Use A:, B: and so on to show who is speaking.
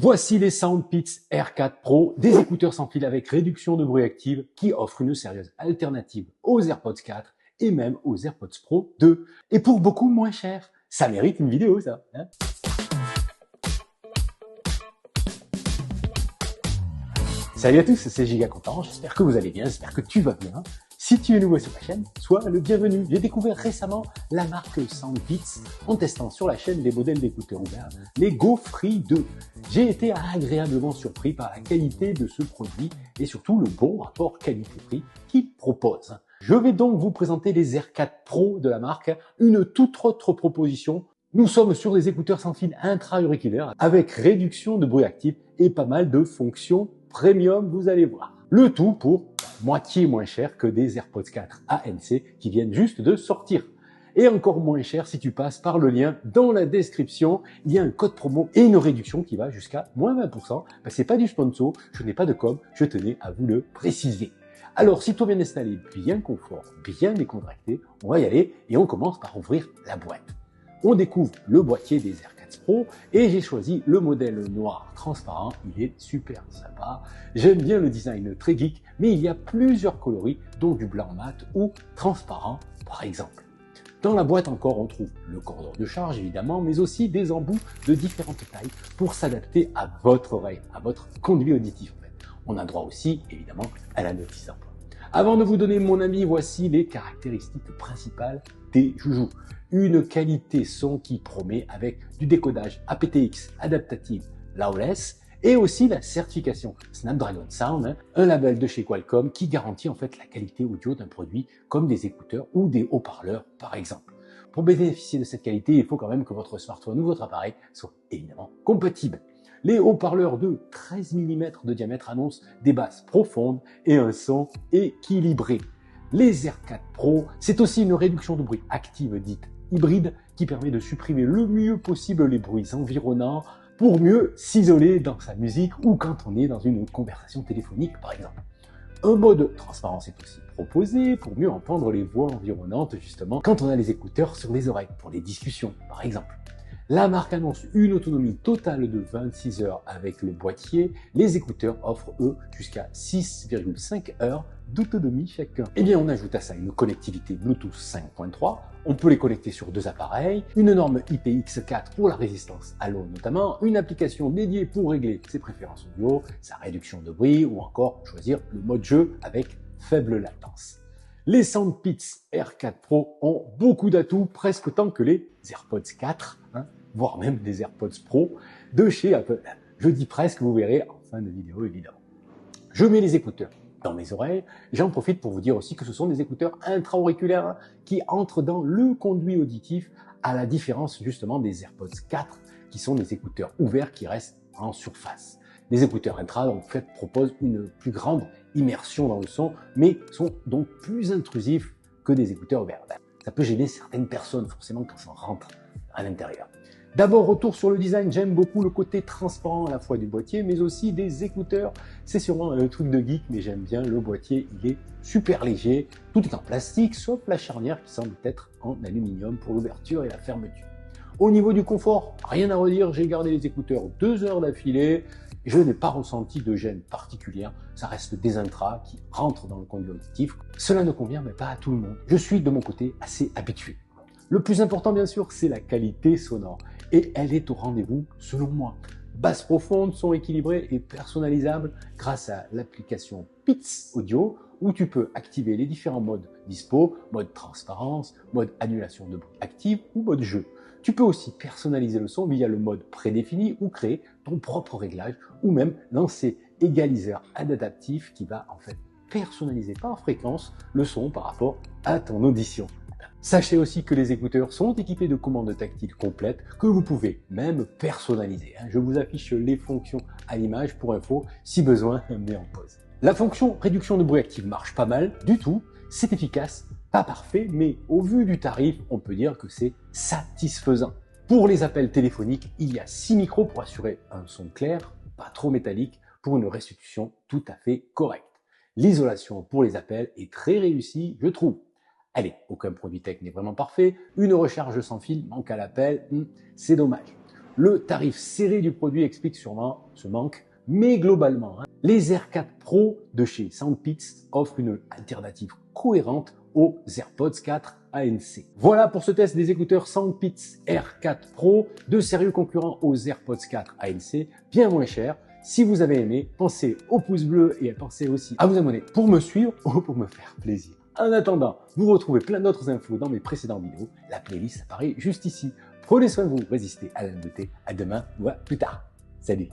A: Voici les Soundpeats R4 Pro, des écouteurs sans fil avec réduction de bruit active qui offrent une sérieuse alternative aux AirPods 4 et même aux AirPods Pro 2. Et pour beaucoup moins cher. Ça mérite une vidéo, ça, hein. Salut à tous, c'est Giga Content, j'espère que vous allez bien, j'espère que tu vas bien. Si tu es nouveau sur ma chaîne, sois le bienvenu. J'ai découvert récemment la marque Soundpeats en testant sur la chaîne des modèles d'écouteurs ouverts, les Go Free 2. J'ai été agréablement surpris par la qualité de ce produit et surtout le bon rapport qualité-prix qu'il propose. Je vais donc vous présenter les R4 Pro de la marque, une toute autre proposition. Nous sommes sur des écouteurs sans fil intra-auriculaires avec réduction de bruit actif et pas mal de fonctions premium, vous allez voir. Le tout pour moitié moins cher que des AirPods 4 ANC qui viennent juste de sortir. Et encore moins cher si tu passes par le lien dans la description. Il y a un code promo et une réduction qui va jusqu'à moins 20%. C'est pas du sponsor, je n'ai pas de com, je tenais à vous le préciser. Alors, si tout bien installé, bien confort, bien décontracté, on va y aller et on commence par ouvrir la boîte. On découvre le boîtier des R4 Pro et j'ai choisi le modèle noir transparent. Il est super sympa. J'aime bien le design très geek, mais il y a plusieurs coloris, dont du blanc mat ou transparent par exemple. Dans la boîte encore, on trouve le cordon de charge évidemment, mais aussi des embouts de différentes tailles pour s'adapter à votre oreille, à votre conduit auditif. On a droit aussi évidemment à la notice d'emploi. Avant de vous donner mon avis, voici les caractéristiques principales des joujoux. Une qualité son qui promet avec du décodage aptX adaptative Lawless et aussi la certification Snapdragon Sound, un label de chez Qualcomm qui garantit en fait la qualité audio d'un produit comme des écouteurs ou des haut-parleurs par exemple. Pour bénéficier de cette qualité, il faut quand même que votre smartphone ou votre appareil soit évidemment compatible. Les haut-parleurs de 13 mm de diamètre annoncent des basses profondes et un son équilibré. Les R4 Pro, c'est aussi une réduction de bruit active dite hybride qui permet de supprimer le mieux possible les bruits environnants pour mieux s'isoler dans sa musique ou quand on est dans une conversation téléphonique par exemple. Un mode transparence est aussi proposé pour mieux entendre les voix environnantes justement quand on a les écouteurs sur les oreilles pour les discussions par exemple. La marque annonce une autonomie totale de 26 heures avec le boîtier. Les écouteurs offrent, eux, jusqu'à 6,5 heures d'autonomie chacun. Et bien, on ajoute à ça une connectivité Bluetooth 5.3. On peut les connecter sur deux appareils, une norme IPX4 pour la résistance à l'eau notamment, une application dédiée pour régler ses préférences audio, sa réduction de bruit ou encore choisir le mode jeu avec faible latence. Les Soundpeats R4 Pro ont beaucoup d'atouts, presque autant que les AirPods 4, voire même des AirPods Pro de chez Apple. Je dis presque, vous verrez en fin de vidéo évidemment. Je mets les écouteurs dans mes oreilles. J'en profite pour vous dire aussi que ce sont des écouteurs intra-auriculaires qui entrent dans le conduit auditif à la différence justement des AirPods 4 qui sont des écouteurs ouverts qui restent en surface. Les écouteurs intra en fait proposent une plus grande immersion dans le son, mais sont donc plus intrusifs que des écouteurs ouverts. Ça peut gêner certaines personnes forcément quand ça rentre à l'intérieur. D'abord, retour sur le design, j'aime beaucoup le côté transparent à la fois du boîtier, mais aussi des écouteurs. C'est sûrement un truc de geek, mais j'aime bien le boîtier, il est super léger. Tout est en plastique, sauf la charnière qui semble être en aluminium pour l'ouverture et la fermeture. Au niveau du confort, rien à redire, j'ai gardé les écouteurs 2 heures d'affilée. Je n'ai pas ressenti de gêne particulière. Ça reste des intras qui rentrent dans le conduit auditif. Cela ne convient mais pas à tout le monde. Je suis de mon côté assez habitué. Le plus important bien sûr, c'est la qualité sonore. Et elle est au rendez-vous selon moi. Basses profondes, son équilibré et personnalisable grâce à l'application Beats Audio où tu peux activer les différents modes dispo, mode transparence, mode annulation de bruit active ou mode jeu. Tu peux aussi personnaliser le son via le mode prédéfini ou créer ton propre réglage ou même lancer égaliseur adaptatif qui va en fait personnaliser par fréquence le son par rapport à ton audition. Sachez aussi que les écouteurs sont équipés de commandes tactiles complètes que vous pouvez même personnaliser. Je vous affiche les fonctions à l'image pour info, si besoin, mets en pause. La fonction réduction de bruit active marche pas mal du tout, c'est efficace, pas parfait, mais au vu du tarif, on peut dire que c'est satisfaisant. Pour les appels téléphoniques, il y a 6 micros pour assurer un son clair, pas trop métallique, pour une restitution tout à fait correcte. L'isolation pour les appels est très réussie, je trouve. Allez, aucun produit tech n'est vraiment parfait, une recharge sans fil manque à l'appel, c'est dommage. Le tarif serré du produit explique sûrement ce manque, mais globalement, les AirCat Pro de chez Soundpeats offrent une alternative cohérente aux AirPods 4 ANC. Voilà pour ce test des écouteurs Soundpeats AirCat Pro, de sérieux concurrents aux AirPods 4 ANC, bien moins chers. Si vous avez aimé, pensez au pouce bleu et pensez aussi à vous abonner pour me suivre ou pour me faire plaisir. En attendant, vous retrouvez plein d'autres infos dans mes précédentes vidéos. La playlist apparaît juste ici. Prenez soin de vous, résistez à la beauté. À demain ou à plus tard. Salut!